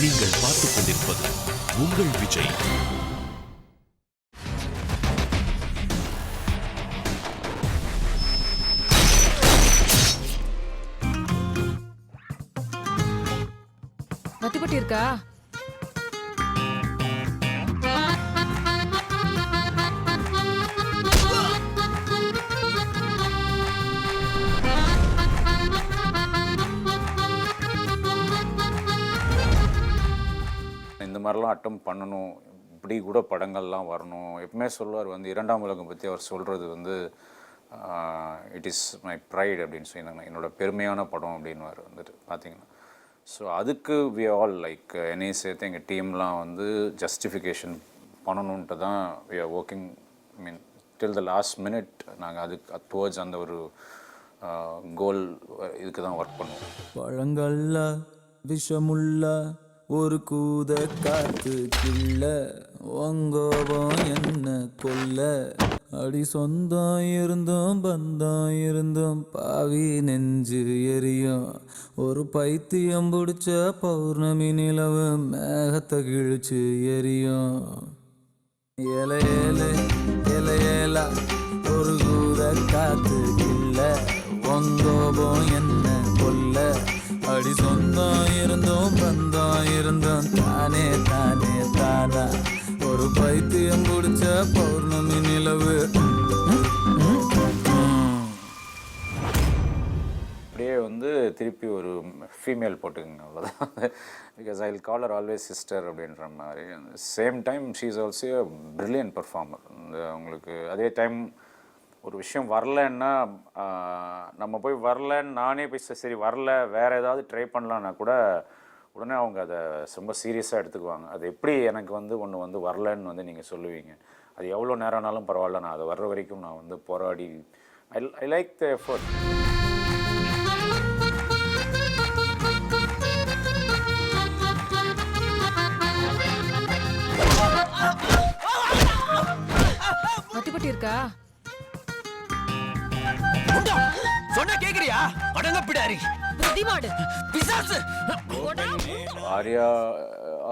நீங்கள் பார்த்துக் கொண்டிருப்பது உங்கள் விஜய். நத்திப்பட்டி இருக்கா? இந்த மாதிரிலாம் அட்டம் பண்ணணும், இப்படி கூட படங்கள்லாம் வரணும். எப்பவுமே சொல்லுவார் வந்து இரண்டாம் உலகம் பற்றி அவர் சொல்கிறது வந்து இட் இஸ் மை ப்ரைட் அப்படின்னு சொல்லி என்னோட பெருமையான படம் அப்படின்வார் வந்துட்டு பார்த்தீங்கன்னா. ஸோ அதுக்கு வி ஆல் லைக் என்னையை சேர்த்து எங்கள் டீம்லாம் வந்து ஜஸ்டிஃபிகேஷன் பண்ணணுன்ட்டு தான் we are working. I mean till the last minute நாங்கள் அதுக்கு டுவர்ட்ஸ் அந்த ஒரு கோல் இதுக்கு தான் ஒர்க் பண்ணுவோம். பழங்கள்ல விஷமுள்ள ஒரு கூத காத்து கிள்ள ஒங்கோபம் என்ன கொல்ல அடி சொந்தம் இருந்தும் பந்தம் இருந்தும் பாவி நெஞ்சு எரியும் ஒரு பைத்தியம் பிடிச்ச பௌர்ணமி நிலவு மேகத்தை கிழிச்சு எரியும் ஏல ஏல ஏல ஏலா ஒரு கூத காத்து கிள்ள ஒங்கோபம் என்ன கொல்ல அடி சொந்தம் இருந்தோம் பந்தம் இருந்தோம் தானே தானே தானா ஒரு பைத்தியம் பிடிச்ச பௌர்ணமி நிலவு. அப்படியே வந்து திருப்பி ஒரு ஃபீமேல் போட்டுக்குங்க அவ்வளோதான். Because I will call her always sister அப்படின்ற மாதிரி. Same time she is also a brilliant performer. இந்த உங்களுக்கு அதே டைம் ஒரு விஷயம் வரலன்னா நம்ம போய் வரலன்னு நானே போய் சரி வரல வேறு ஏதாவது ட்ரை பண்ணலான்னா கூட உடனே அவங்க அதை ரொம்ப சீரியஸாக எடுத்துக்குவாங்க. அது எப்படி எனக்கு வந்து ஒன்று வந்து வரலன்னு வந்து நீங்கள் சொல்லுவீங்க, அது எவ்வளோ நேரம் ஆனாலும் பரவாயில்ல, நான் அதை வர்ற வரைக்கும் நான் வந்து போராடி ஐ லைக் த எஃபர்ட். நத்திப்பட்டி இருக்கா? சொன்னா கேக்குறியா? அடங்க பிடாரி புத்திமாடு பிசாசு. ஆர்யா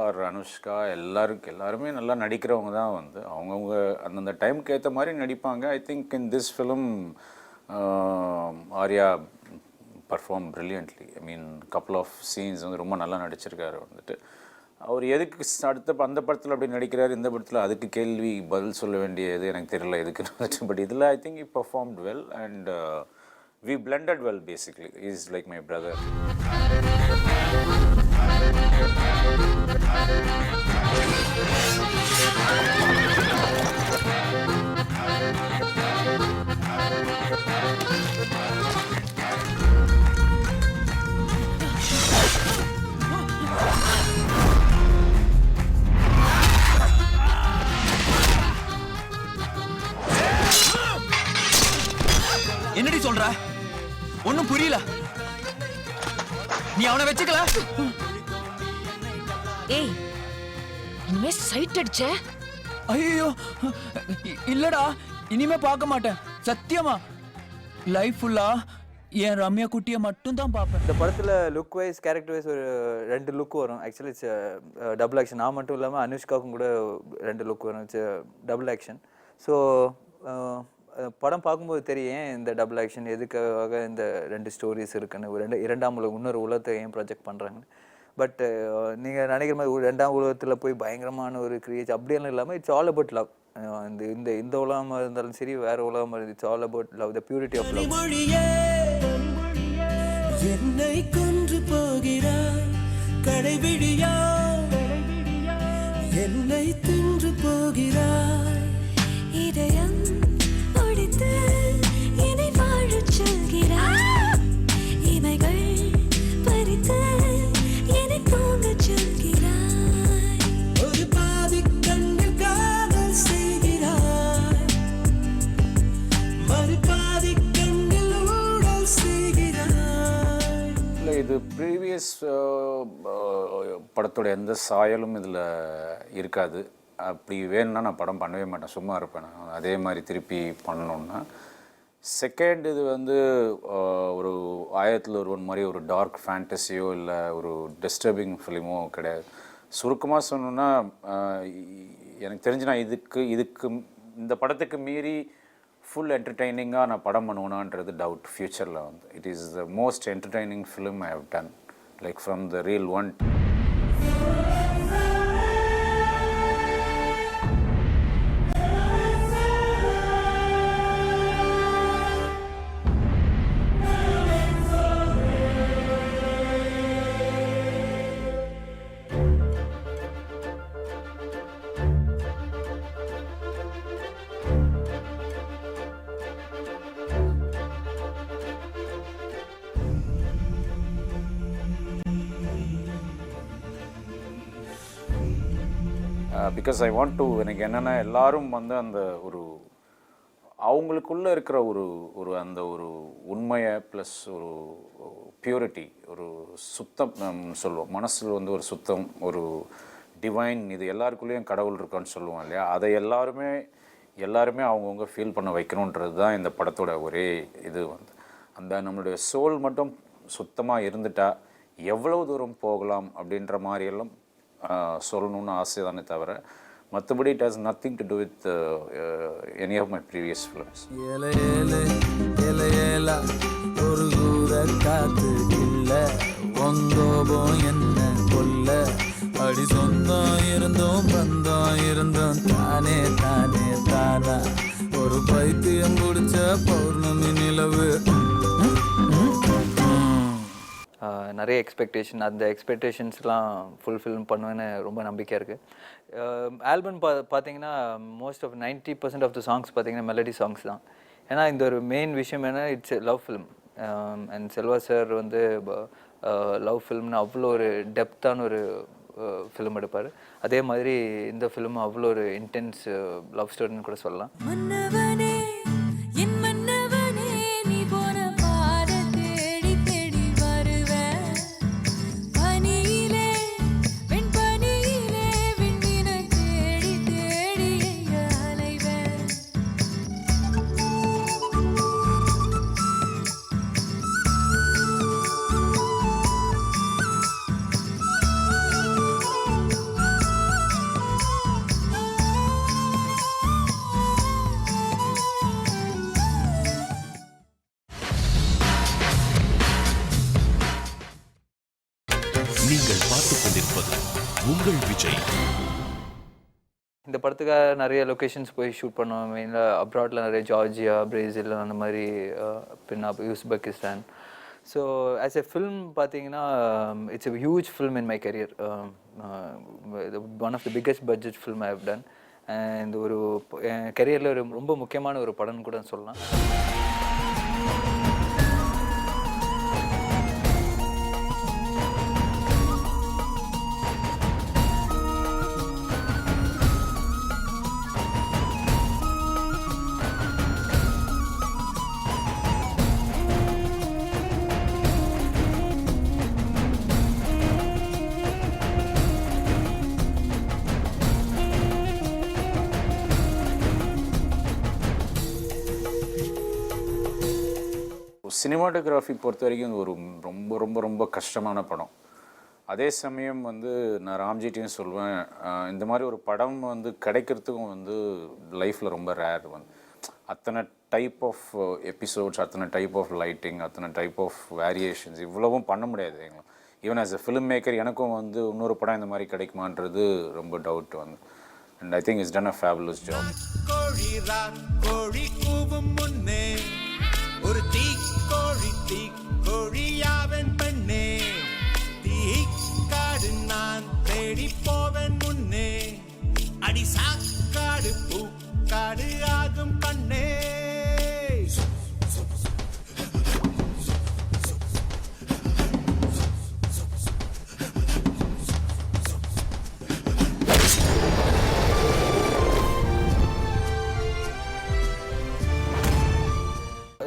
ஆர் அனுஷ்கா எல்லாருமே நல்லா நடிக்கிறவங்க தான் வந்து அவங்கவுங்க அந்தந்த டைமுக்கு ஏற்ற மாதிரி நடிப்பாங்க. I think in this film Arya perform brilliantly. I mean couple of scenes வந்து ரொம்ப நல்லா நடிச்சிருக்காரு வந்துட்டு. அவர் எதுக்கு அடுத்த அந்த படத்தில் அப்படி நடிக்கிறார், இந்த படத்தில் அதுக்கு கேள்வி பதில் சொல்ல வேண்டியது எனக்கு தெரியல எதுக்குன்னு. பட் இதில் I think he performed well and we blended well basically. He is like my brother. என்னடி சொல்ற? ஒண்ணும் புரியல. நீ அவனை வச்சுக்கல? ஏய், இனிமே சைட் அடிச்ச? ஐயோ இல்லடா, இனிமே பார்க்க மாட்டேன் சத்தியமா. லைஃப் ஃபுல்லா என் ரம்யா குட்டியை மட்டும் தான் பார்ப்பேன். இந்த படத்தில் லுக் வைஸ் கேரக்டர் வைஸ் ஒரு 2 லுக் வரும். Actually it's double action. நான் மட்டும் இல்லாமல் அனுஷ்காவுக்கும் கூட 2 லுக் வரும். It's double action. ஸோ படம் பார்க்கும்போது தெரியும் இந்த டபுள் ஆக்ஷன் எதுக்காக இந்த 2 ஸ்டோரிஸ் இருக்குன்னு, இரண்டாம் உலகம் இன்னொரு உலகத்தை ஏன் ப்ராஜெக்ட் பண்ணுறாங்க. பட் நீங்கள் நினைக்கிற மாதிரி இரண்டாம் உலகத்தில் போய் பயங்கரமான ஒரு கிரியேட் அப்படியெல்லாம் இல்லாமல் இட்ஸ் ஆல் அபவுட் லவ். இந்த உலகமாக இருந்தாலும் சரி வேறு உலகமாக இருந்து it's all about love, the purity of love. என்னை கொன்று போகிறாய் கடைவிடியா, என்னை தின்று போகிறாய் இதயம் ஒடித்து என்னை வாழச் சொல்கிறாய், இமைகள் பறித்து என்னை தூங்கச் சொல்கிறாய், ஒரு பாதி கண்ணில் காதல் செய்கிறாய், மறுபாதி கண்ணில் ஊடல் செய்கிறாய். இது ப்ரீவியஸ் படத்தோட எந்த சாயலும் இதில் இருக்காது. அப்படி வேணும்னா நான் படம் பண்ணவே மாட்டேன், சும்மா இருப்பேன் நான். அதே மாதிரி திருப்பி பண்ணணுன்னா செகண்ட் இது வந்து ஒரு ஆயிரத்தில் ஒருவன் மாதிரி ஒரு டார்க் ஃபேண்டஸியோ இல்லை ஒரு டிஸ்டர்பிங் ஃபிலிமோ கிடையாது. சுருக்கமாக சொன்னோன்னா எனக்கு தெரிஞ்சு நான் இதுக்கு இந்த படத்துக்கு மீறி ஃபுல் என்டர்டெய்னிங்காக நான் படம் பண்ணுவேனான்றது டவுட் ஃப்யூச்சரில் வந்து. It is the most entertaining film I have done, like from the reel one. Because I want to, எனக்கு என்னென்னா எல்லாரும் வந்து அந்த ஒரு அவங்களுக்குள்ளே இருக்கிற ஒரு அந்த ஒரு உண்மையை ப்ளஸ் ஒரு பியூரிட்டி, ஒரு சுத்தம் சொல்லுவோம், மனசில் வந்து ஒரு சுத்தம், ஒரு டிவைன், இது எல்லாருக்குள்ளேயும் கடவுள் இருக்கான்னு சொல்லுவோம் இல்லையா, அதை எல்லாருமே அவங்கவுங்க ஃபீல் பண்ண வைக்கணுன்றது தான் இந்த படத்தோட ஒரே இது வந்து. அந்த நம்மளுடைய சோல் மட்டும் சுத்தமாக இருந்துட்டா எவ்வளவு தூரம் போகலாம் அப்படின்ற மாதிரியெல்லாம் சொல்லணும்னு ஆசை தானே தவிர மற்றபடி it has nothing to do with any of my previous films. ஒரு கூற காத்து இல்ல ஒங்கோபம் என்ன கொல்ல அடி சொந்தம் இருந்தோம் பந்தம் இருந்தோம் தானே தானே தானா ஒரு பைத்தியம் பிடிச்ச பௌர்ணமி நிலவு. நிறைய எக்ஸ்பெக்டேஷன், அந்த எக்ஸ்பெக்டேஷன்ஸ்லாம் ஃபுல்ஃபில் பண்ணுவேன்னு ரொம்ப நம்பிக்கையாக இருக்குது. ஆல்பம் பார்த்தீங்கன்னா most of 90% of the songs பார்த்தீங்கன்னா மெலடி சாங்ஸ் தான். ஏன்னா இந்த ஒரு மெயின் விஷயம் என்ன, it's love film. And Selva sir வந்து லவ் ஃபிலிம்னு அவ்வளோ ஒரு டெப்த்தான ஒரு ஃபிலிம் எடுப்பார். அதே மாதிரி இந்த ஃபிலிம் அவ்வளோ ஒரு இன்டென்ஸ் லவ் ஸ்டோரின்னு கூட சொல்லலாம். மன்னவனே என் மன்னவனே நீ போன பாத தேடி தேடி வருவேன் பனியிலே வெண் பனியிலே விண்ணின தேடி தேடி எங்க அலைவேன். நீங்கள் பார்த்துக் கொண்டிருப்பது உங்கள் விஜய். இந்த படத்துக்காக நிறைய லொக்கேஷன்ஸ் போய் ஷூட் பண்ணோம். மெயினாக அப்ராடில் நிறைய ஜார்ஜியா, பிரேசில் அந்த மாதிரி, பின்னா Uzbekistan. So as a film பார்த்தீங்கன்னா it's a huge film in my career. One of the biggest budget film I have done. இந்த ஒரு என் கரியரில் ஒரு ரொம்ப முக்கியமான ஒரு படம்னு கூட சொல்லலாம். சினிமாட்டோகிராஃபி பொறுத்த வரைக்கும் இது ஒரு ரொம்ப ரொம்ப ரொம்ப கஷ்டமான படம். அதே சமயம் வந்து நான் ராம்ஜிட்டையும் சொல்வேன், இந்த மாதிரி ஒரு படம் வந்து கிடைக்கிறதுக்கும் வந்து லைஃப்பில் ரொம்ப ரேர் வந்து. அத்தனை டைப் ஆஃப் எபிசோட்ஸ், அத்தனை டைப் ஆஃப் லைட்டிங், அத்தனை டைப் ஆஃப் வேரியேஷன்ஸ் இவ்வளவும் பண்ண முடியாது எங்களுக்கு. Even as a film maker எனக்கும் வந்து இன்னொரு படம் இந்த மாதிரி கிடைக்குமான்றது ரொம்ப டவுட் வந்து. And I think it's done a fabulous job. ஒரு தீக்கோழியாவன் பெண்ணே, தீக்காடு நான் தேடி போவன் முன்னே, அடி சாக்காடு பூக்காடு ஆகும் பண்ணே.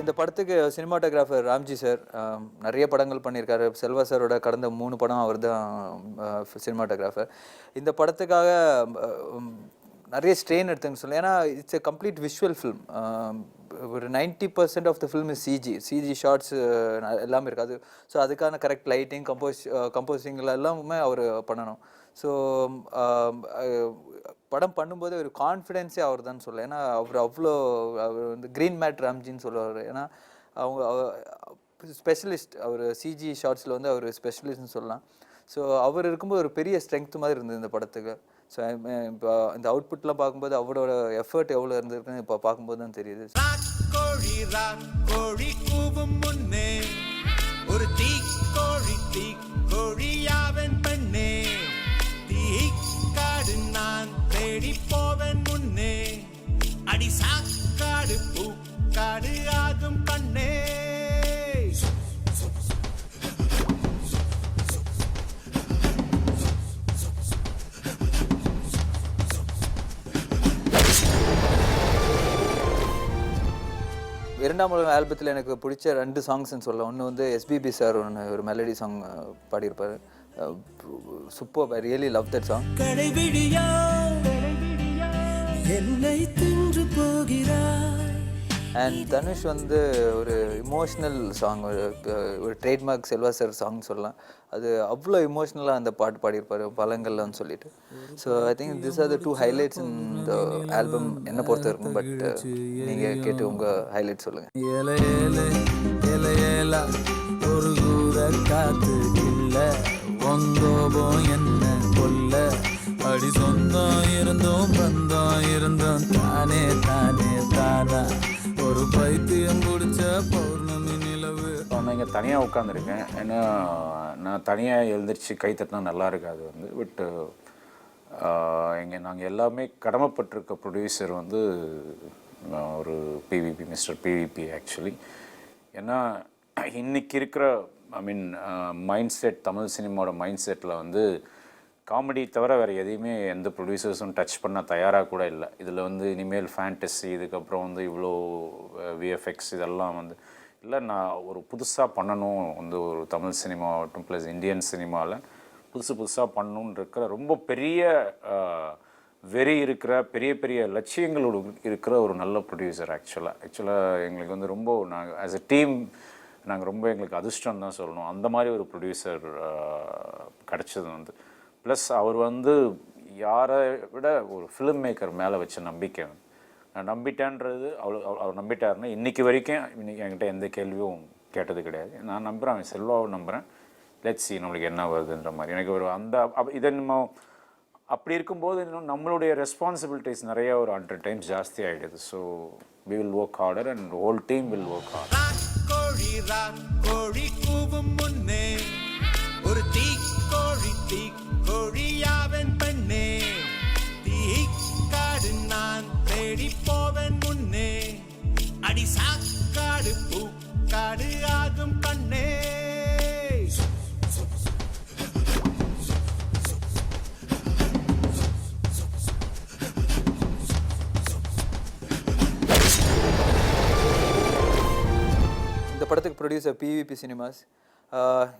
இந்த படத்துக்கு சினிமாட்டோகிராஃபர் ராம்ஜி சார் நிறைய படங்கள் பண்ணியிருக்காரு. செல்வா சாரோட கடந்த 3 படம் அவர் தான் சினிமாட்டோகிராஃபர். இந்த படத்துக்காக நிறைய ஸ்ட்ரெயின் எடுத்துன்னு சொல்லலாம். ஏன்னா it's a complete visual film. ஒரு 90% of the film is CG shots எல்லாமே இருக்காது. ஸோ அதுக்கான கரெக்ட் லைட்டிங் கம்போசிங்கில் எல்லாமே அவர் பண்ணணும். ஸோ படம் பண்ணும்போது ஒரு கான்ஃபிடென்ஸே அவர் தான் சொல்ல. ஏன்னா அவர் வந்து க்ரீன் மேட் ராம்ஜின்னு சொல்லுவார். ஏன்னா அவங்க ஸ்பெஷலிஸ்ட், அவர் சிஜி ஷார்ட்ஸில் வந்து அவர் ஸ்பெஷலிஸ்ட்னு சொல்லலாம். ஸோ அவர் இருக்கும்போது ஒரு பெரிய ஸ்ட்ரென்த் மாதிரி இருந்தது இந்த படத்துக்கு. ஸோ இப்போ இந்த அவுட்புட்லாம் பார்க்கும்போது அவரோட எஃபர்ட் எவ்வளோ இருந்திருக்குன்னு இப்போ பார்க்கும்போது தான் தெரியுது. கோழி கூவும் முன்னே ஒரு தீக்கோழியாவன் பெண்ணே, தீக்காடு நான் தேடி போவேன் முன்னே, அடி சாக்காடு பூக்காடு ஆகும் பண்ணே. இரண்டாம் உலகம் ஆல்பத்தில் எனக்கு பிடிச்ச 2 சாங்ஸ்ன்னு சொல்ல. ஒன்று வந்து எஸ்பிபி சார் ஒரு மெலடி சாங் பாடியிருப்பார். Super, I really love that song. கடைவிடியா என்னை தின்று போகிறாய். அண்ட் தனுஷ் வந்து ஒரு இமோஷ்னல் சாங், ஒரு ட்ரேட்மார்க் செல்வா சார் சாங் சொல்லலாம். அது அவ்வளோ இமோஷ்னலாக அந்த பாட்டு பாடியிருப்பார் பழங்கள்லான்னு சொல்லிட்டு. So I think this are the 2 highlights in the album என்னை பொறுத்த இருக்கும். பட் நீங்கள் கேட்டு உங்கள் ஹைலைட் சொல்லுங்கள். ஒரு கூட காத்து இல்லை வந்தோபம் என்ன கொல்ல, அடி சொந்தம் இருந்தோம் பந்தம் இருந்தோம் தானே தானே தானா, ஒரு பைத்தியம் பிடிச்ச பௌர்ணமி நிலவு. நான் இங்கே தனியாக உட்காந்துருக்கேன். ஏன்னா நான் தனியாக எழுந்திரிச்சு கை தட்டினா நல்லா இருக்காது வந்து. பட் நாங்கள் எல்லாமே கடமைப்பட்டிருக்க ப்ரொடியூசர் வந்து ஒரு பிவிபி, மிஸ்டர் பிவிபி ஆக்சுவலி. ஏன்னா இன்றைக்கி இருக்கிற மைண்ட் செட், தமிழ் சினிமாவோட மைண்ட் செட்டில் வந்து காமெடி தவிர வேறு எதையுமே எந்த ப்ரொடியூசர்ஸும் டச் பண்ண தயாராக கூட இல்லை. இதில் வந்து இனிமேல் ஃபேண்டசி, இதுக்கப்புறம் வந்து இவ்வளோ விஎஃப்எக்ஸ் இதெல்லாம் வந்து இல்லை. நான் ஒரு புதுசாக பண்ணணும் வந்து ஒரு தமிழ் சினிமாவட்டும் ப்ளஸ் இந்தியன் சினிமாவில் புதுசாக பண்ணணுன்னு இருக்கிற ரொம்ப பெரிய வெறி இருக்கிற பெரிய பெரிய லட்சியங்களோடு இருக்கிற ஒரு நல்ல ப்ரொடியூசர். ஆக்சுவலாக எங்களுக்கு வந்து ரொம்ப நாங்கள் ஆஸ் எ டீம் நாங்கள் ரொம்ப எங்களுக்கு அதிர்ஷ்டம் தான் சொல்லணும். அந்த மாதிரி ஒரு ப்ரொடியூசர் கிடச்சது வந்து. ப்ளஸ் அவர் வந்து யாரை விட ஒரு ஃபிலிம் மேக்கர் மேலே வச்ச நம்பிக்கை நான் நம்பிட்டேன்றது அவர் நம்பிட்டாருன்னா இன்றைக்கி வரைக்கும் என்கிட்ட எந்த கேள்வியும் கேட்டது கிடையாது. நான் நம்புகிறேன், அவன் செல்வாவை நம்புகிறேன். லெட்ஸ் சி நம்மளுக்கு என்ன வருதுன்ற மாதிரி எனக்கு ஒரு இதை நம்ம அப்படி இருக்கும்போது இன்னும் நம்மளுடைய ரெஸ்பான்சிபிலிட்டிஸ் நிறைய ஒரு 100 times ஜாஸ்தி ஆகிடுது. So we will work harder and whole team will work harder. கோழி கூவும் முன்னே ஒரு தீக்கோழியாவன் பெண்ணே, தீக்காடு நான் தேடி போவேன் முன்னே, அடி சாக்காடு பூக்காடு ஆகும் பண்ணே. இந்த படத்துக்கு ப்ரொடியூசர் பிவிபி சினிமாஸ்.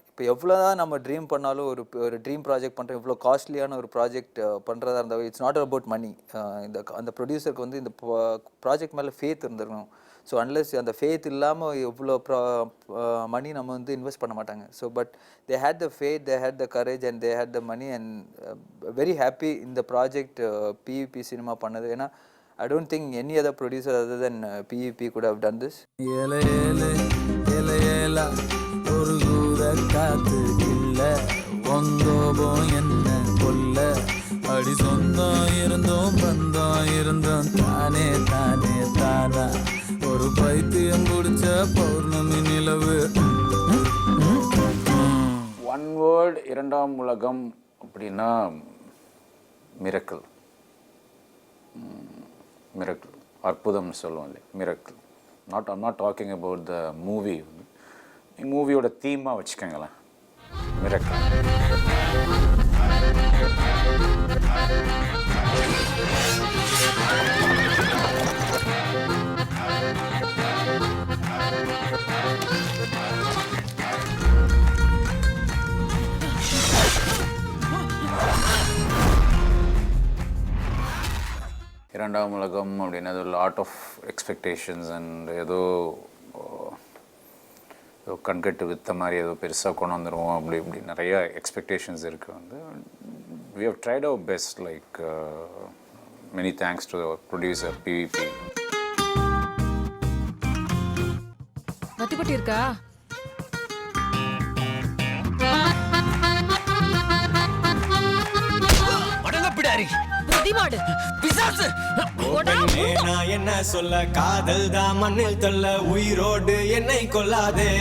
இப்போ எவ்வளோ தான் நம்ம ட்ரீம் பண்ணாலும் ஒரு ட்ரீம் ப்ராஜெக்ட் பண்ணுறோம், இவ்வளோ காஸ்ட்லியான ஒரு ப்ராஜெக்ட் பண்ணுறதா இருந்தால் இட்ஸ் நாட் அபவுட் மணி. அந்த ப்ரொடியூசருக்கு வந்து இந்த ப்ராஜெக்ட் மேலே ஃபேத் இருந்திருக்கணும். ஸோ அன்லெஸ் அந்த ஃபேத் இல்லாமல் எவ்வளோ மணி நம்ம வந்து இன்வெஸ்ட் பண்ண மாட்டாங்க. So but they had the faith, they had the courage and they had the money and very happy இந்த ப்ராஜெக்ட் பிவிபி சினிமா பண்ணது. ஏன்னா I don't think any other producer other than PVP could have done this. ஒரு கூட காத்து இல்ல வந்தோபம் என்ன கொல்ல, அடி சொந்தம் இருந்தோம் பந்தம் இருந்தோம் தானே தானே தானா, ஒரு பைத்தியம் பிடிச்ச பௌர்ணமி நிலவு. ஒன் வேர்ட் இரண்டாம் உலகம் அப்படின்னா மிரக்கிள். மிரக்கிள் அற்புதம்னு சொல்லுவோம் இல்லையா, miracle. I'm not talking about the movie. மூவியோட தீமாக வச்சுக்கோங்களேன், மிரக்கிள். இரண்டாம் உலகம் அப்படின்னது ஒரு லாட் ஆஃப் எக்ஸ்பெக்டேஷன்ஸ் அண்ட் ஏதோ கண்கட்டு வித்த மாதிரி ஏதோ பெருசாக கொண்டு வந்துடுவோம் அப்படி இப்படி நிறைய எக்ஸ்பெக்டேஷன்ஸ் இருக்குது வந்து we have tried our best, like many thanks to our producer PVP. மத்திப்பட்டி இருக்கா? அடங்கப்பிடாரி புத்திமாடு பிசாசு பெண்ணே, நான் என்ன சொல்ல, காதல் தான் மண்ணில் தொல்ல, உயிரோடு என்னை கொல்லாதே.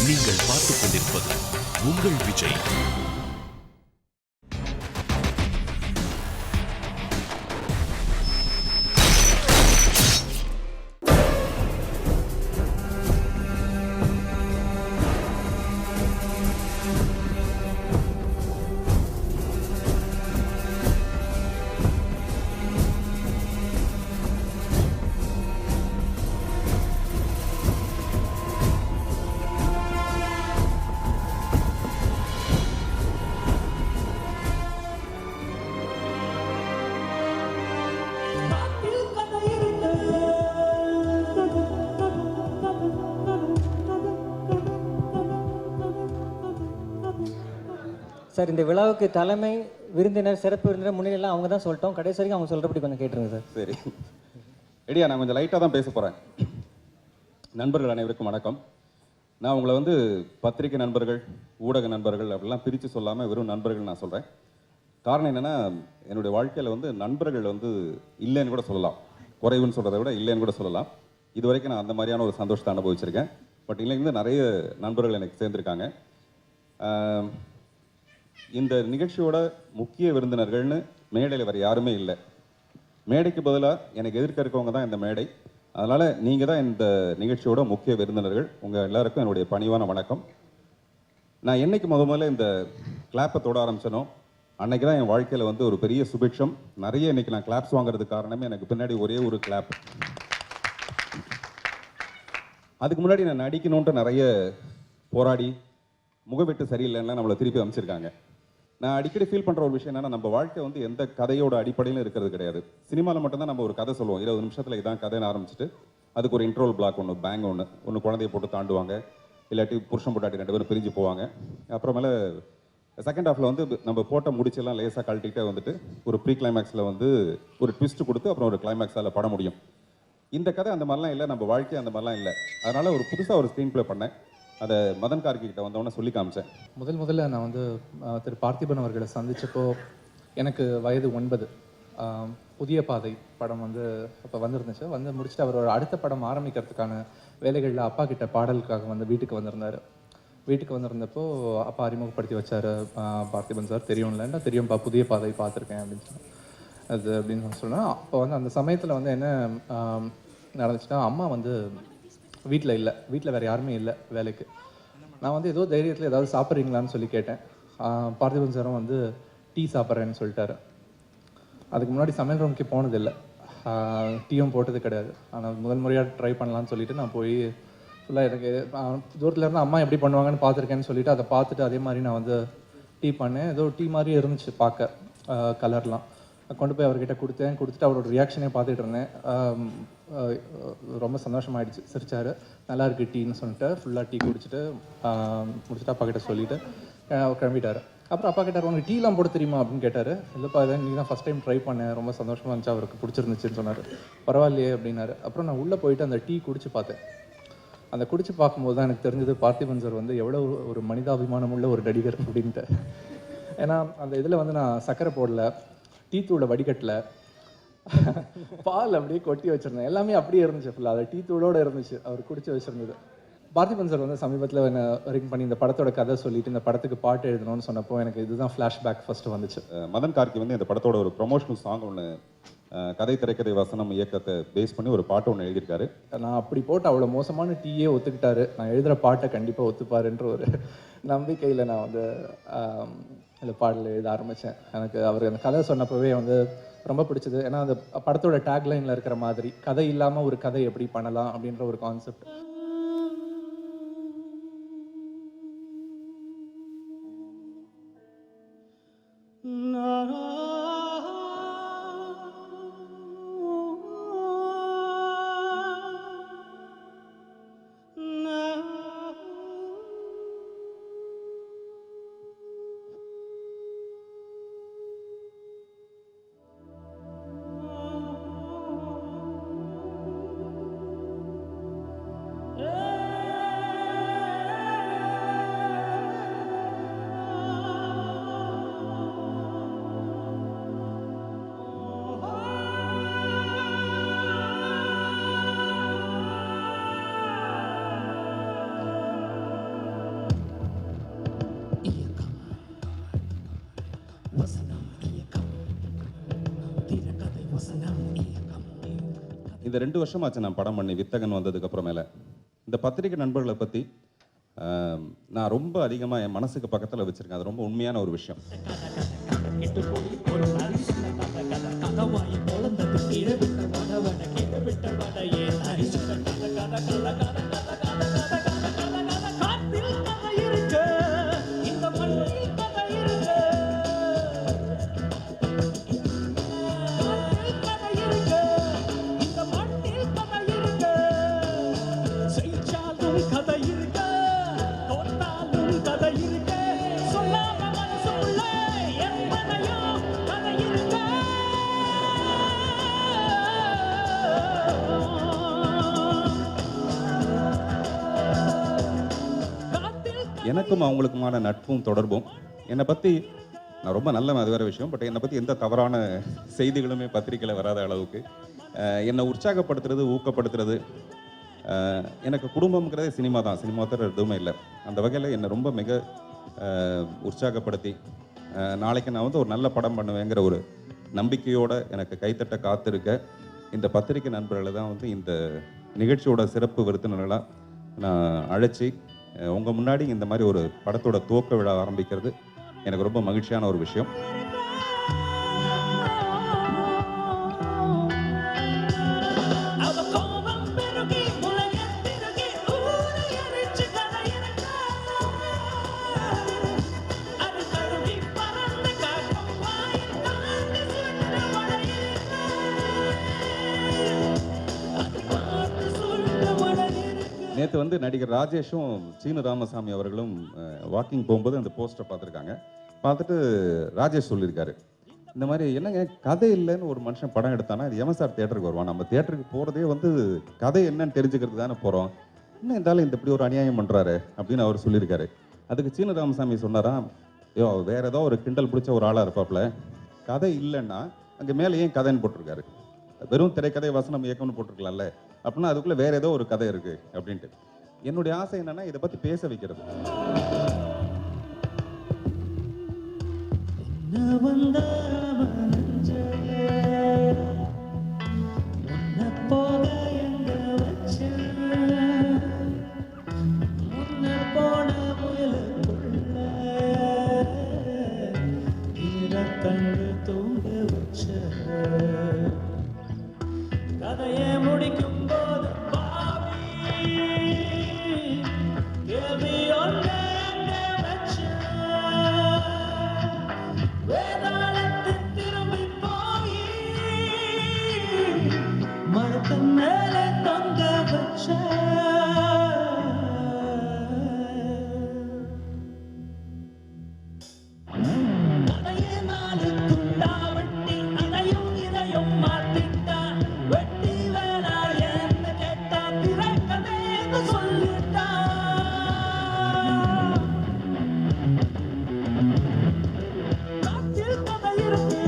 நீங்கள் பார்த்துக் கொண்டிருப்பது உங்கள் விஜய். சார் இந்த விழாவுக்கு தலைமை விருந்தினர் சிறப்பு விருந்தினர் முன்னிலையெல்லாம் அவங்க தான் சொல்லிட்டோம். கடைசி வரைக்கும் அவங்க சொல்கிறபடி கொஞ்சம் கேட்டுருங்க சார். சரி ரெடியா? நான் கொஞ்சம் லைட்டாக தான் பேச போகிறேன். நண்பர்கள் அனைவருக்கும் வணக்கம். நான் உங்களை வந்து பத்திரிகை நண்பர்கள், ஊடக நண்பர்கள் அப்படிலாம் பிரித்து சொல்லாமல் வெறும் நண்பர்கள் நான் சொல்கிறேன். காரணம் என்னென்னா, என்னுடைய வாழ்க்கையில் வந்து நண்பர்கள் வந்து இல்லைன்னு கூட சொல்லலாம். குறைவுன்னு சொல்கிறத விட இல்லைன்னு கூட சொல்லலாம். இது வரைக்கும் நான் அந்த மாதிரியான ஒரு சந்தோஷத்தை அனுபவிச்சிருக்கேன். பட் இல்லைங்க நிறைய நண்பர்கள் எனக்கு சேர்ந்துருக்காங்க. இந்த நிகழ்ச்சியோட முக்கிய விருந்தினர்கள்னு மேடையில் வேறு யாருமே இல்லை. மேடைக்கு பதிலாக எனக்கு எதிர்க்க இருக்கவங்க தான் இந்த மேடை. அதனால் நீங்கள் தான் இந்த நிகழ்ச்சியோட முக்கிய விருந்தினர்கள். உங்கள் எல்லாருக்கும் என்னுடைய பணிவான வணக்கம். நான் என்னைக்கு முதல்ல இந்த கிளாப்பை தொட ஆரம்பிச்சனோ அன்னைக்கு தான் என் வாழ்க்கையில் வந்து ஒரு பெரிய சுபிட்சம். நிறைய இன்னைக்கு நான் கிளாப்ஸ் வாங்குறதுக்கு காரணமே எனக்கு பின்னாடி ஒரே ஒரு கிளாப். அதுக்கு முன்னாடி நான் நடிக்கணுன்ட்டு நிறைய போராடி முகவெட்டு சரியில்லைன்னா நம்மளை திருப்பி அமைச்சிருக்காங்க. நான் அடிக்கடி ஃபீல் பண்ணுற ஒரு விஷயம் என்னன்னா, நம்ம வாழ்க்கை வந்து எந்த கதையோட அடிப்படையிலும் இருக்கிறது கிடையாது. சினிமாவில் மட்டும்தான் நம்ம ஒரு கதை சொல்லுவோம். 20 நிமிஷத்தில் இதான் கதைன்னு ஆரம்பிச்சுட்டு அதுக்கு ஒரு இன்ட்ரோல் பிளாக் ஒன்று, பேங்க் ஒன்று குழந்தைய போட்டு தாண்டுவாங்க, இல்லாட்டி புருஷன் பொட்டாட்டி 2 பேரும் பிரிஞ்சு போவாங்க. அப்புறமேல செகண்ட் ஹாஃபில் வந்து நம்ம போட்ட முடிச்செல்லாம் லேசாக கழட்டிகிட்டே வந்துட்டு ஒரு ப்ரீ கிளைமேக்ஸில் வந்து ஒரு ட்விஸ்ட் கொடுத்து அப்புறம் ஒரு கிளைமேக்ஸால் பட முடியும். இந்த கதை அந்த மாதிரிலாம் இல்லை, நம்ம வாழ்க்கை அந்த மாதிரிலாம் இல்லை. அதனால் ஒரு புதுசாக ஒரு ஸ்க்ரீன் ப்ளே பண்ணேன். அதை மதன் கார்கி கிட்ட வந்தவொடனே சொல்லி காமிச்சேன். முதல்ல நான் வந்து திரு பார்த்திபன் அவர்களை சந்தித்தப்போ எனக்கு வயது 9. புதிய பாதை படம் வந்து அப்போ வந்துருந்துச்சு. வந்து முடிச்சுட்டு அவரோட அடுத்த படம் ஆரம்பிக்கிறதுக்கான வேலைகளில் அப்பா கிட்ட பாடலுக்காக வந்து வீட்டுக்கு வந்திருந்தார். வீட்டுக்கு வந்திருந்தப்போ அப்பா அறிமுகப்படுத்தி வச்சார். பார்த்திபன் சார் தெரியும்லன்னா, தெரியும்ப்பா, புதிய பாதை பார்த்துருக்கேன் அப்படின்னு சொன்னேன். அது அப்படின்னு சொன்னால் அப்போ வந்து அந்த சமயத்தில் வந்து என்ன நடந்துச்சுன்னா, அம்மா வந்து வீட்டில் இல்லை, வீட்டில் வேறு யாருமே இல்லை வேலைக்கு. நான் வந்து ஏதோ தைரியத்தில் ஏதாவது சாப்பிட்றீங்களான்னு சொல்லி கேட்டேன். பார்த்திபன் சாரும் வந்து டீ சாப்பிட்றேன்னு சொல்லிட்டாரு. அதுக்கு முன்னாடி சமையல் ரூமுக்கு போனதில்லை, டீயும் போட்டது கிடையாது. ஆனால் முதல் முறையாக ட்ரை பண்ணலான்னு சொல்லிட்டு நான் போய் ஃபுல்லாக எனக்கு தூரத்தில் இருந்து அம்மா எப்படி பண்ணுவாங்கன்னு பார்த்துருக்கேன்னு சொல்லிட்டு அதை பார்த்துட்டு அதே மாதிரி நான் வந்து டீ பண்ணேன். ஏதோ டீ மாதிரி இருந்துச்சு பார்க்க, கலர்லாம். கொண்டு போய் அவர்கிட்ட கொடுத்துட்டு அவரோட ரியாக்ஷனே பார்த்துட்டு இருந்தேன். ரொம்ப சந்தோஷமாயிடுச்சு, சிரிச்சார். நல்லா இருக்குது டீன்னு சொல்லிட்டு ஃபுல்லாக டீ குடிச்சிட்டு முடிச்சுட்டு அப்பா கிட்ட சொல்லிவிட்டு கிளம்பிட்டார். அப்புறம் அப்பா கிட்ட உனக்கு டீலாம் போட தெரியுமா அப்படின்னு கேட்டார். இல்லைப்பா, இதை நீ தான் ஃபஸ்ட் டைம் ட்ரை பண்ணேன், ரொம்ப சந்தோஷமாக இருந்துச்சு, அவருக்கு பிடிச்சிருந்துச்சுன்னு சொன்னார். பரவாயில்லையே அப்படின்னாரு. அப்புறம் நான் உள்ளே போயிட்டு அந்த டீ குடிச்சு பார்த்தேன். அந்த குடிச்சு பார்க்கும்போது தான் எனக்கு தெரிஞ்சது பார்த்திபன் சார் வந்து எவ்வளோ ஒரு மனிதாபிமானம் உள்ள ஒரு நடிகர் அப்படின்ட்டு. ஏன்னா அந்த இதில் வந்து நான் சக்கரை போடல, டீ தூளை வடிகட்டல, பால் அப்படியே கொட்டி வச்சிருந்தேன். எல்லாமே அப்படியே இருந்துச்சு, ஃபுல்லாக அது டீ தூளோடு இருந்துச்சு அவர் குடிச்சு வச்சிருந்தது. பார்த்திபன் சார் வந்து சமீபத்தில் என்ன வரைக்கும் பண்ணி இந்த படத்தோட கதை சொல்லிட்டு இந்த படத்துக்கு பாட்டு எழுதணும்னு சொன்னப்போ எனக்கு இதுதான் ஃப்ளாஷ்பேக் ஃபர்ஸ்ட் வந்துச்சு. மதன் கார்கி வந்து இந்த படத்தோட ஒரு ப்ரொமோஷனல் சாங் ஒன்று கதை திரைக்கதை வசனம் இயக்கத்தை பேஸ் பண்ணி ஒரு பாட்டு ஒன்று எழுதியிருக்காரு. நான் அப்படி போட்டு அவ்வளோ மோசமான டீயே ஒத்துக்கிட்டாரு, நான் எழுதுகிற பாட்டை கண்டிப்பாக ஒத்துப்பாருன்ற ஒரு நம்பிக்கையில் நான் வந்து இந்த பாடல் எழுத ஆரம்பித்தேன். எனக்கு அவர் அந்த கதை சொன்னப்பவே வந்து ரொம்ப பிடிச்சது. ஏன்னா அந்த படத்தோட டேக்லைனில் இருக்கிற மாதிரி கதை இல்லாமல் ஒரு கதை எப்படி பண்ணலாம் அப்படின்ற ஒரு கான்செப்ட். இந்த 2 வருஷமாச்சு நான் படம் பண்ணி வித்தகன் வந்ததுக்கு அப்புறமேல. இந்த பத்திரிகை நண்பர்களை பற்றி நான் ரொம்ப அதிகமாக என் மனசுக்கு பக்கத்தில் வச்சுருக்கேன். அது ரொம்ப உண்மையான ஒரு விஷயம். எனக்கும் அவங்களுக்குமான நட்பும் தொடர்பும். என்னை பற்றி நான் ரொம்ப நல்ல அது வேறு விஷயம். பட் என்னை பற்றி எந்த தவறான செய்திகளுமே பத்திரிக்கையில் வராத அளவுக்கு என்னை உற்சாகப்படுத்துறது, ஊக்கப்படுத்துறது. எனக்கு குடும்பம்ங்கிறதே சினிமா தான், சினிமா தவிர எதுவுமே இல்லை. அந்த வகையில் என்னை ரொம்ப மிக உற்சாகப்படுத்தி நாளைக்கு நான் வந்து ஒரு நல்ல படம் பண்ணுவேங்கிற ஒரு நம்பிக்கையோடு எனக்கு கைத்தட்ட காத்திருக்க இந்த பத்திரிகை நண்பர்களை தான் வந்து இந்த நிகழ்ச்சியோட சிறப்பு விருந்தினர்களாக நான் அழைச்சி உங்கள் முன்னாடி இந்த மாதிரி ஒரு படத்தோட துவக்க விழா ஆரம்பிக்கிறது எனக்கு ரொம்ப மகிழ்ச்சியான ஒரு விஷயம். நேற்று வந்து நடிகர் ராஜேஷும் சீனு ராமசாமி அவர்களும் வாக்கிங் போகும்போது அந்த போஸ்டரை பார்த்துருக்காங்க. பார்த்துட்டு ராஜேஷ் சொல்லியிருக்காரு, இந்த மாதிரி என்னங்க கதை இல்லைன்னு ஒரு மனுஷன் படம் எடுத்தானா இது எவன் சார் தியேட்டருக்கு வருவான்? நம்ம தியேட்டருக்கு போகிறதே வந்து கதை என்னன்னு தெரிஞ்சுக்கிறது தானே போகிறோம். இன்னும் இருந்தாலும் இந்த இப்படி ஒரு அநியாயம் பண்ணுறாரு அப்படின்னு அவர் சொல்லியிருக்காரு. அதுக்கு சீனு ராமசாமி சொன்னாராம், ஐயோ வேறு ஏதோ ஒரு கிண்டல் பிடிச்ச ஒரு ஆளாக இருப்பாப்புல, கதை இல்லைன்னா அங்கே மேலே ஏன் கதைன்னு போட்டிருக்காரு, வெறும் திரைக்கதை வசனம் இயக்கம்னு போட்டிருக்கலாம்ல, அப்படின்னா அதுக்குள்ளே வேறு ஏதோ ஒரு கதை இருக்குது அப்படின்ட்டு. என்னுடைய ஆசை என்னென்னா இதை பற்றி பேச வைக்கிறது. கதையை முடிக்கும் போது திரும்பி போய் மரத்து மேலே தொங்க வச்ச கதையை நாலு துண்டா வெட்டி அதையும் இதையும் மாத்திட்டான். வெட்டி வேணா என்ன கேட்டா திரைக்கதைன்னு சொல்லிட்டான். காற்றில் கதை இருக்கு,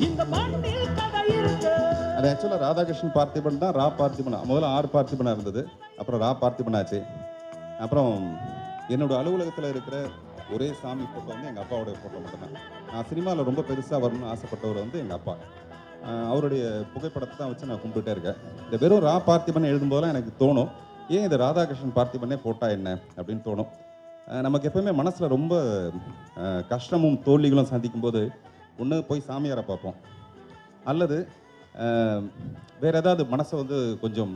இந்த மண்ணில் கதை இருக்கு. அது ஆக்சுவலாக ராதாகிருஷ்ணன் பார்த்திபன் தான் ரா பார்த்திபனா. முதல்ல ஆர் பார்த்திபனா இருந்தது, அப்புறம் ரா பார்த்திபனாச்சு. அப்புறம் என்னோட அலுவலகத்தில் இருக்கிற ஒரே சாமி ஃபோட்டோ வந்து எங்கள் அப்பாவோட ஃபோட்டோ மட்டும்தான். நான் சினிமாவில் ரொம்ப பெருசாக வரணும்னு ஆசைப்பட்டவர் வந்து எங்கள் அப்பா. அவருடைய புகைப்படத்தை தான் வச்சு நான் கும்பிட்டுட்டே இருக்கேன். இந்த வெறும் ரா பார்த்திபன் எழுதும்போதெல்லாம் எனக்கு தோணும், ஏன் இது ராதாகிருஷ்ணன் பார்த்திபனே போட்டால் என்ன அப்படின்னு தோணும். நமக்கு எப்பவுமே மனசில் ரொம்ப கஷ்டமும் தோல்விகளும் சந்திக்கும் போது ஒன்று போய் சாமியாரை பார்ப்போம், அல்லது வேறு ஏதாவது மனசை வந்து கொஞ்சம்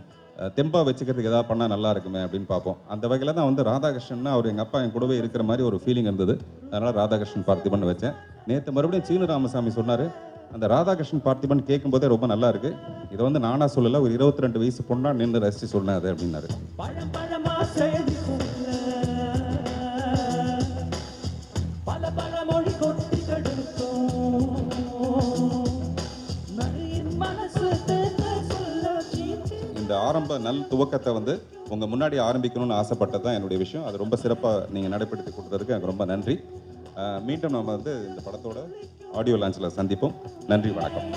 தெம்பாக வச்சுக்கிறதுக்கு ஏதாவது பண்ணால் நல்லா இருக்குமே அப்படின்னு பார்ப்போம். அந்த வகையில் தான் வந்து ராதாகிருஷ்ணன் அவர் எங்கள் அப்பா என் கூடவே இருக்கிற மாதிரி ஒரு ஃபீலிங் இருந்தது. அதனால் ராதாகிருஷ்ணன் பார்த்திபன் வச்சேன். நேற்று மறுபடியும் சீனு ராமசாமி சொன்னார், அந்த ராதாகிருஷ்ணன் பார்த்திபன் கேட்கும்போதே ரொம்ப நல்லா இருக்கு, இதை வந்து நானாக சொல்லலை, ஒரு 22 வயசு பொண்ணா நின்று ரசித்து சொன்னேன் அது அப்படின்னாரு. பழம்பழமா செய்தி சொல்ல பல பழமொழி கொட்டி கெடுக்கும் நரியின் மனசு சொல்ல இந்த ஆரம்ப நல் துவக்கத்தை வந்து உங்கள் முன்னாடி ஆரம்பிக்கணும்னு ஆசைப்பட்டது தான் என்னுடைய விஷயம். அது ரொம்ப சிறப்பாக நீங்கள் நடைபெடுத்தி கொடுத்ததுக்கு எனக்கு ரொம்ப நன்றி. மீண்டும் நம்ம வந்து இந்த படத்தோட ஆடியோ லான்ச்சில் சந்திப்போம். நன்றி, வணக்கம்.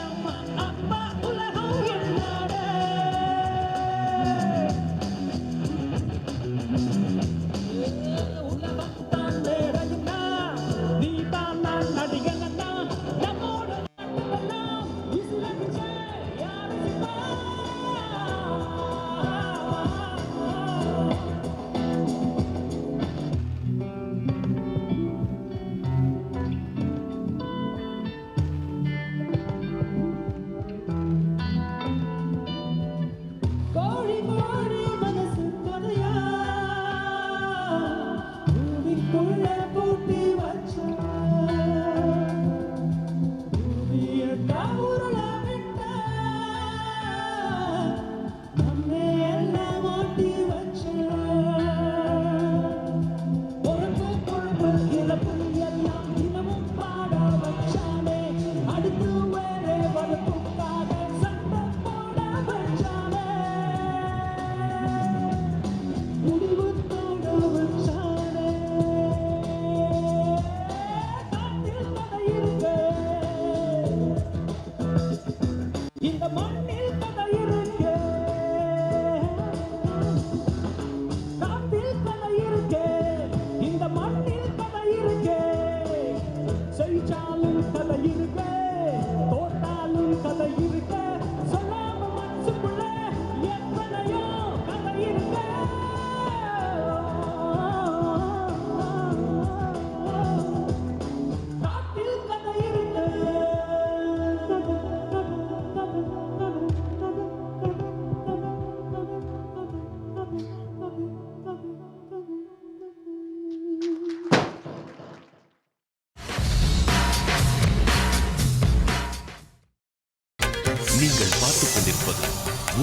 நீங்கள் பார்த்துக் கொண்டிருப்பது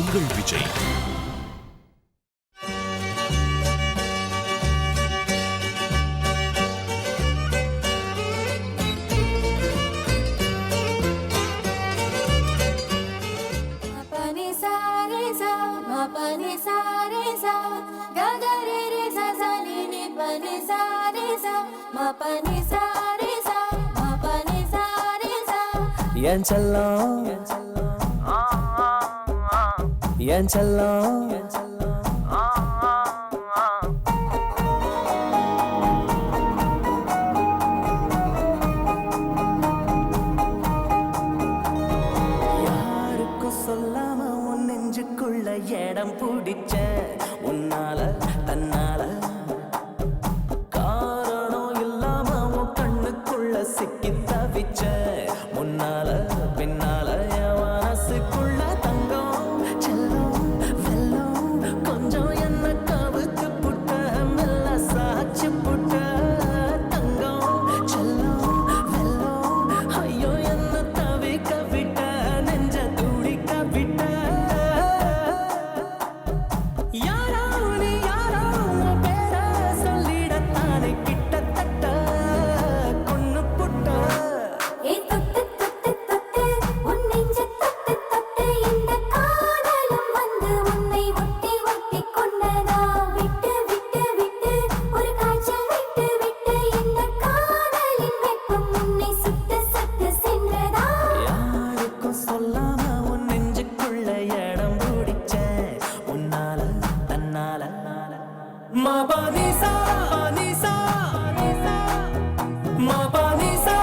உங்கள் விஜய். என் செல்லம் என் செல்லம் யாருக்கும் சொல்லாம உன் நெஞ்சுக்குள்ள இடம் பிடிச்ச உன்னால தன்னால காரணம் இல்லாம உன் கண்ணுக்குள்ள சிக்கி தவிச்ச முன்னால பின்னால என் மனசுக்குள்ள தங்கம் செல்லம் வெல்லம் கொஞ்சம் என்ன கவுத்து புட்ட மெல்ல சாச்சு புட்ட தங்கம் செல்லம் வெல்லம் ஐயோ என்ன தவிக்க விட்ட நெஞ்ச துடிக்க விட்ட யாரோ நீ யாரோ உன் பேர சொல்லிடத்தானே கிட்டத்தட்ட கொன்னு புட்ட யாருக்கும் சொல்லாம உன் நெஞ்சுக்குள்ள இடம் பிடிச்ச உன்னால தன்னால மபனிசா மபனிசா மபனிசா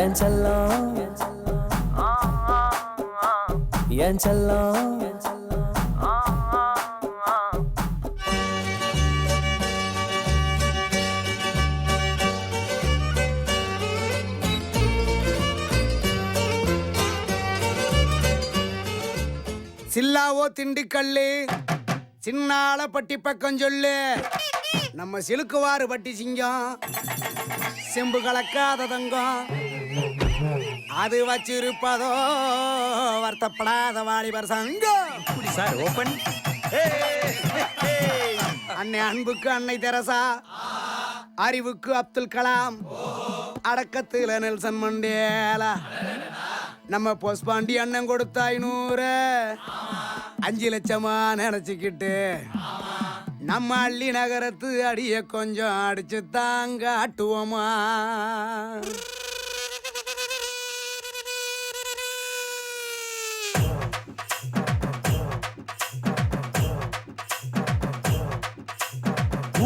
என் செல்லம் என் செல்லம் சில்லாவோ திண்டுக்கல்லு சின்னால பட்டி பக்கம் சொல்லு நம்ம சிலுக்குவாறு பட்டி சிங்கம் செம்பு கலக்காத தங்கம் அது வச்சிருப்பதோ வருத்தப்படாத வாலிபர் சங்கம் சார் ஓபன் அன்னை அன்புக்கு அன்னை தெரசா அறிவுக்கு அப்துல் கலாம் அடக்கத்துல நெல்சன் மண்டேலா நம்ம பொஸ்பாண்டி அண்ணன் கொடுத்த 500 5 லட்சமா நினைச்சுக்கிட்டு நம்ம அள்ளி நகரத்து அடிய கொஞ்சம் அடிச்சு தாங்க ஆட்டுவோமா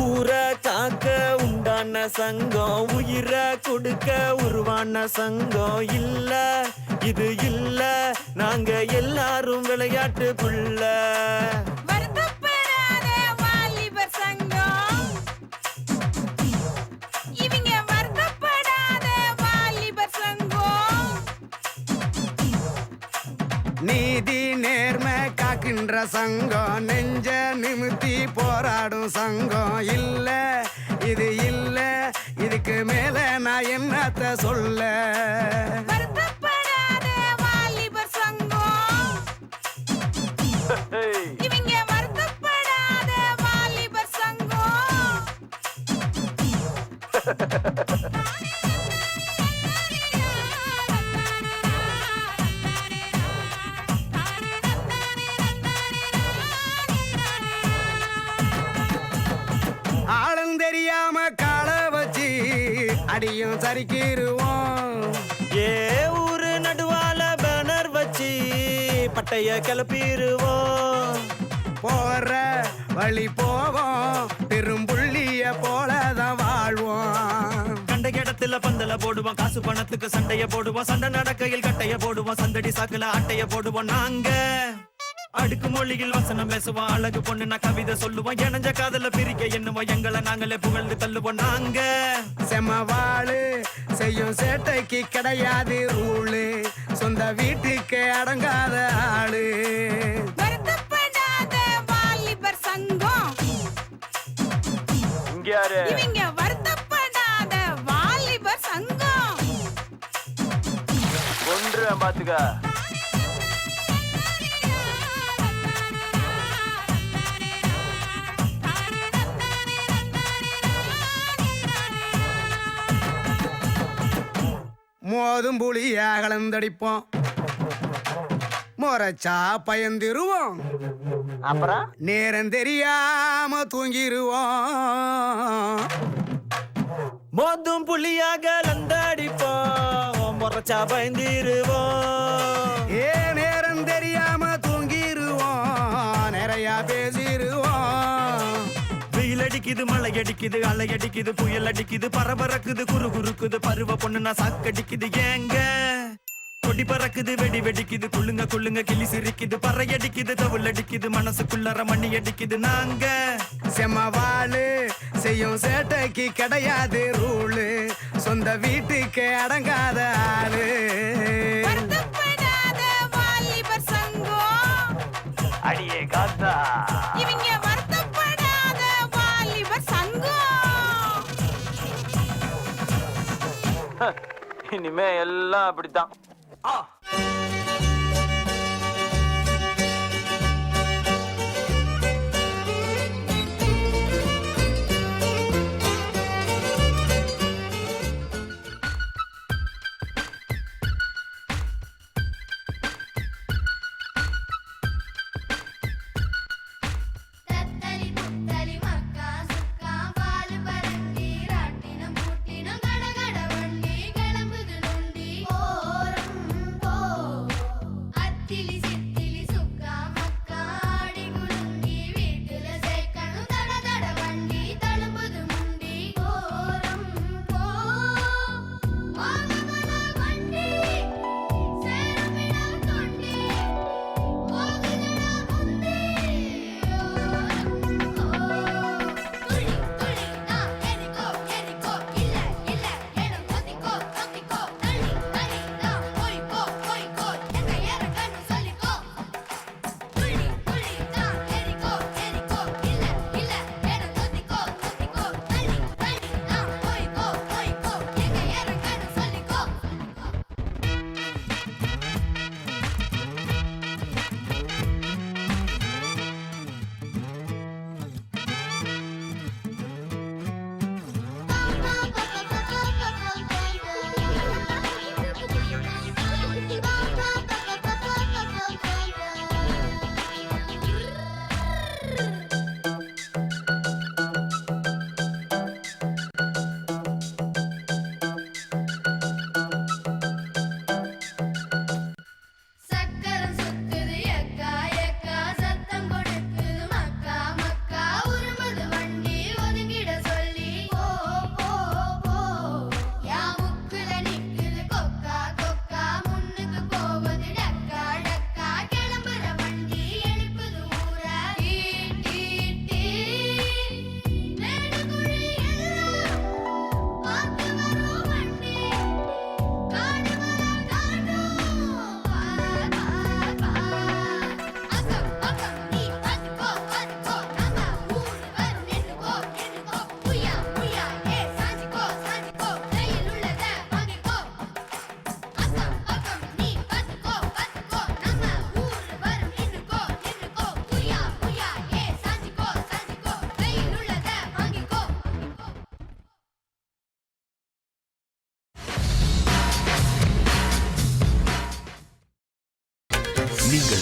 ஊரை காக்க உண்டான சங்கம் உயிரை கொடுக்க உருவான சங்கம் இல்ல இது இல்ல நாங்க எல்லாரும் விளையாட்டுக்குள்ள வருத்தப்படாத வாலிபர் சங்கம் இவங்க வருத்தப்படாத வாலிபர் சங்கம் நீதி நேர்மை காக்கின்ற சங்கம் நெஞ்ச நிமித்தி போராடும் சங்கம் இல்ல இது இல்ல இதுக்கு மேல நான் என்னத்த சொல்ல வருத்தப்படாத வாலிபர் சங்கம் இவங்க வருத்தப்படாத வாலிபர் சங்கம் ஆளும் தெரியாம கால வச்சு அடியும் சரிக்கிருவோம் ஏ ஊரு நடுவால பேனர் வச்சு பட்டைய கிளப்பிடுவோம் போற வழி போவோம் பெரும்புள்ளிய போலதான் வாழ்வோம் கண்ட இடத்துல பந்தல போடுவோம் காசு பணத்துக்கு சண்டைய போடுவோம் சண்டை நடக்கையில் கட்டைய போடுவோம் சந்தடி சாக்குல அட்டைய போடுவோம் நாங்க அடுக்கு மொழியில் வசனம் பேசுவோம் அழகு பொண்ணு நான் கவிதை சொல்லுவோம் இணைஞ்ச காதல பிரிக்க எண்ணுவோம் எங்களை நாங்களே புகழ்ந்து தள்ளுவோம் நாங்க செமவாளு செய்யும் சேட்டைக்கு கிடையாது ரூலு சொந்த வீட்டுக்கு அடங்காத ஆளு வருத்தப்படாத வாலிபர் சங்கம் இவங்க வருத்தப்படாத வாலிபர் சங்கம் ஒன்று பாத்துக்க மோதும் புளியா கலந்தடிப்போம் முறைச்சா பயந்துருவோம் அப்புறம் நேரம் தெரியாம தூங்கிருவோம் மோதும் புள்ளியாக லந்தடிப்போம் முறைச்சா பயந்திருவோம் ஏ நேரம் தெரியாம தூங்கிருவோம் நிறைய பேசிருவோம் வெயில் அடிக்குது மழை அடிக்குது அலை அடிக்குது புயல் அடிக்குது பரபரக்குது குறு குறுக்குது பருவ பொண்ணுனா சாக்கடிக்குது ஏங்க கொடி பறக்குது வெடி வெடிக்குது குள்ளுங்க குள்ளுங்க கிளி சிரிக்குது பறை அடிக்குது தவுள் அடிக்குது மனசுக்குள்ளற மண்ணி அடிக்குது நாங்க செமவாளு செய்யும் சேட்டைக்கு கிடையாது ரூலு சொந்த வீட்டுக்கு அடங்காத ஆளு வருத்தப்படாத வாலிபர் சங்கம் அடியே காத்தா இவங்க வருத்தப்படாத வாலிபர் சங்கம் இனிமே எல்லாம் அப்படித்தான் தத்தலி புத்தலி மக்கா சுக்கா பால் பரங்கி ராட்டினம் பூட்டினம் கடகட வண்டி கிளம்புது நொண்டி போரம் போ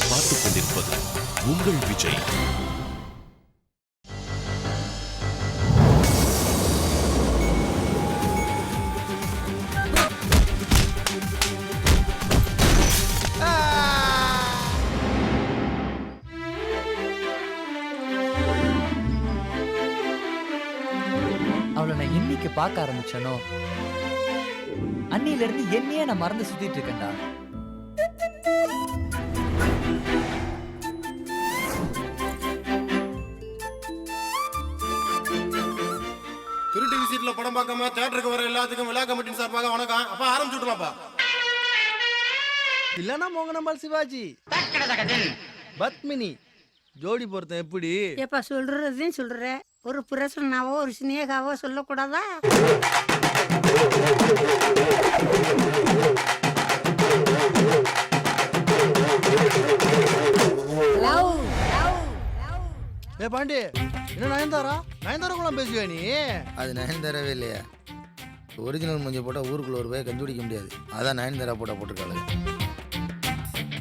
நீங்கள் பார்த்துக் கொண்டிருப்பது உங்கள் விஜய். அவளை நான் என்னைக்கு பார்க்க ஆரம்பிச்சேனோ அன்னையில இருந்து என்னையே நான் மறந்து சுத்திட்டு இருக்கேன்டா. திருட்டு விசிட்ல படம் பார்க்காம தியேட்டருக்கு வர எல்லாத்துக்கும் விழா கமிட்டின் சார்பாக வணக்கம். அப்ப ஆரம்பிச்சுடலாம்ப்பா. இல்லனா மோகனம்பாள் சிவாஜி பத்மினி ஜோடி பொருத்தம் எப்படி? எப்ப சொல்றதையும் சொல்ற, ஒரு பிரசன்னாவோ ஒரு சினேகாவோ சொல்லக்கூடாதா? ஏ பாண்டி, என்ன நயன்தாரா நயன்தாராக்குலாம் பேசுவியா நீ? அது நயன்தாராவே இல்லையா? ஒரிஜினல் மஞ்சள் போட்டா ஊருக்குள்ள ஒரு போய் கண்டுபிடிக்க முடியாது. அதான் நயன்தாரா போட்டிருக்காங்க.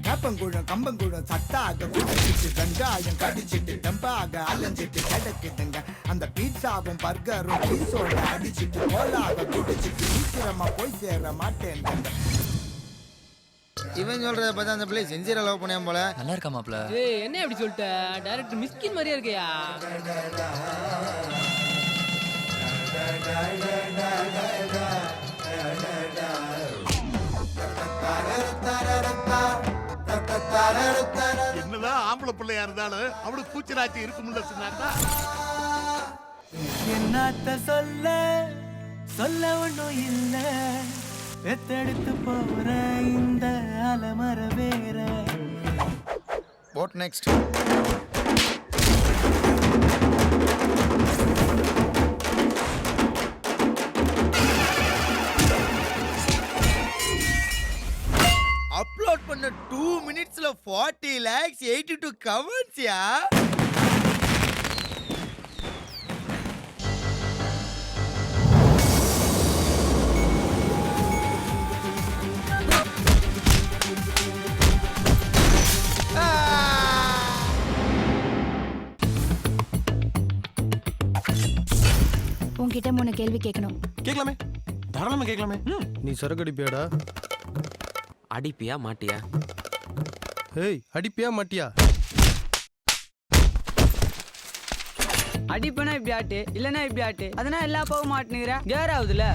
வேப்பங்குழம் கம்பங்குழம் சத்தாக குடிச்சிட்டு வெங்காயம் கடிச்சிட்டு டம்பாக அலைஞ்சிட்டு கிடக்குதுங்க. அந்த பீட்சாவும் பர்கரும் பீஸோட அடிச்சிட்டு கோலாக குடிச்சிட்டு சீக்கிரமா போய் சேர மாட்டேன். இவன் சொல்றத பார்த்தா அந்த பிள்ளை செஞ்சீர லவ் பண்ணியான் போல. நல்லா இருக்கா மாப்ள? ஏய் என்ன அப்படி சொல்லிட்ட? டைரக்டர் மிஸ்கின் மாதிரியா இருக்கியா? என்னதான் ஆம்பளை பிள்ளையா இருந்தாலும் அவளுக்கு கூச்சலாச்சி இருக்கும்ல சொன்னாக்கா. என்னத்த சொல்ல சொல்ல ஒண்ணும் இல்ல, எத்தெடுத்து போற இந்த அலமர வேற. What next? அப்லோட் பண்ண 2 minutesல 40 lakhs 82 comments யா. உன்கிட்ட 3 கேள்வி கேட்கணும். கேட்கலாமே, தாராளமா கேட்கலாமே. நீ சரக்கு அடிப்பியாடா? அடிப்பியா மாட்டியா? ஏய் அடிப்பியா மாட்டியா? அடிப்பனா இப்படி ஆட்டு, இல்லனா இப்படி ஆட்டு. அதனால எல்லா போக மாட்டேங்கிற கேர் ஆகுதுல.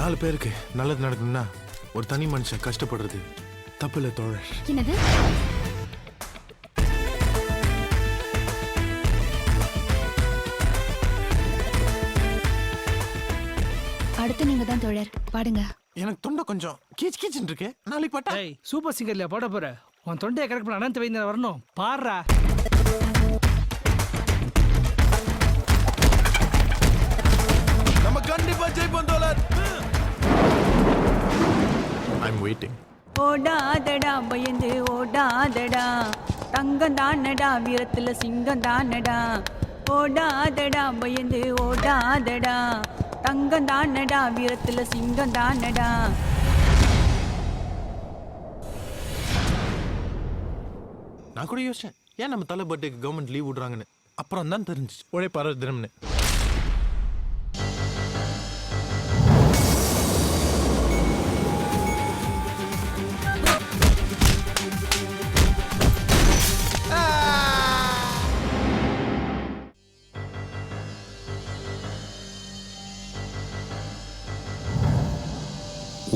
4 பேருக்கு நல்லது நடக்கணும்னா ஒரு தனி மனுஷன் கஷ்டப்படுறது தப்பு இல்ல தோழர். என்னது? அடுத்து நீங்க தான் தோழர், பாடுங்க. எனக்கு தொண்டை கொஞ்சம் கீச் கீச்சுன்னு இருக்கு. நாளைக்கு பாட்டா. ஏய் சூப்பர் சிங்கர்ல போட போற, உன் தொண்டையை கரெக்ட் பண்ண அனந்த வைத்தியர் வரணும். பாடுறா. நம்ம கண்டிப்பா ஜெயிப்போம் தோழர். ஐ அம் வெயிட்டிங். ஓடாதடா பயந்து ஓடாதடா, தங்கம் தானடா வீரத்துல சிங்கம் தானடா. ஓடாதடா பயந்து ஓடாதடா, தங்கம் தானடா வீரத்துல சிங்கம் தானடா. நான் கூட யோசிச்சேன் ஏன் நம்ம தலை பர்த்டேக்கு கவர்மெண்ட் லீவ் விடுறாங்கன்னு. அப்புறம் தான் தெரிஞ்சிச்சு உழைப்பாளர் தினம்னு.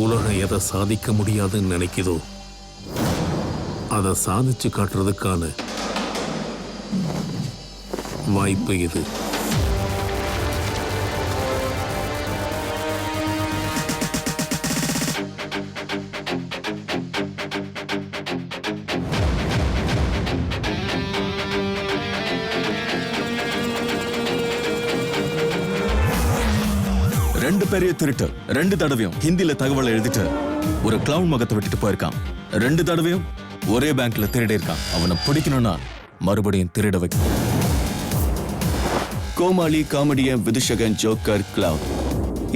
உலகம் எதை சாதிக்க முடியாதுன்னு நினைக்குதோ அதை சாதிச்சு காட்டுறதுக்கான வாய்ப்பு இது. ரெண்டு பெரிய திருட்டு 2 தடவையும் ஹிந்தில தகவல் எழுதிட்டு ஒரு கிளவுன் முகத்தை விட்டுட்டு போயிருக்கான். 2 தடவையும் ஒரே பேங்க்ல திருடி இருக்கான். அவனை பிடிக்கணும்னா மறுபடியும் திருட வைக்கணும். கோமாளி, காமெடியன், விதுஷகன், ஜோக்கர், கிளவுன்,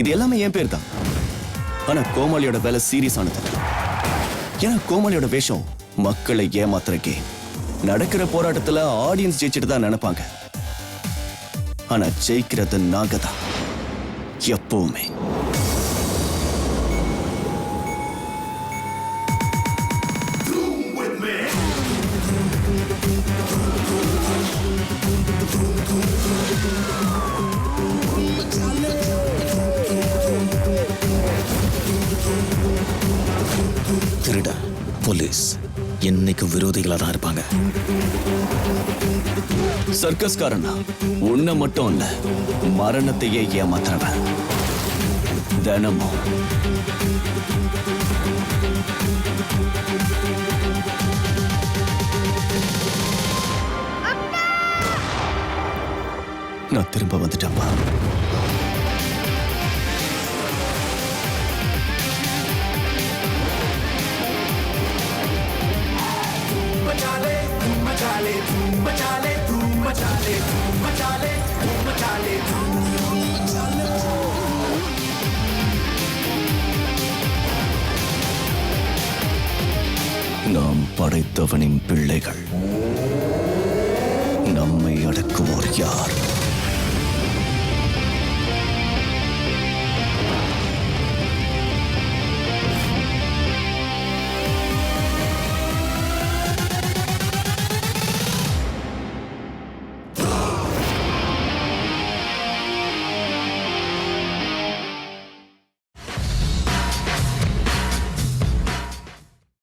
இது எல்லாமே என் பேர் தான். ஆனா கோமாளியோட வேலை சீரியஸானது. ஏன்னா கோமாளியோட வேஷம் மக்களை ஏமாத்துற கேம். நடக்கிற போராட்டத்துல ஆடியன்ஸ் ஜெயிச்சுட்டு தான் நினைப்பாங்க. ஆனா ஜெயிக்கிறது நாங்க தான் எப்பவுமே. திருட போலீஸ் என்னைக்கும் விரோதிகளா தான் இருப்பாங்க. சர்க்கஸ்காரனா உன்னை மட்டும் இல்ல, மரணத்தையே ஏமாத்துறவன். தினமும் நான் திரும்ப வந்துட்டேன்ப்பா. நாம் படைத்தவனின் பிள்ளைகள். நம்மை அடக்குவோர் யார்?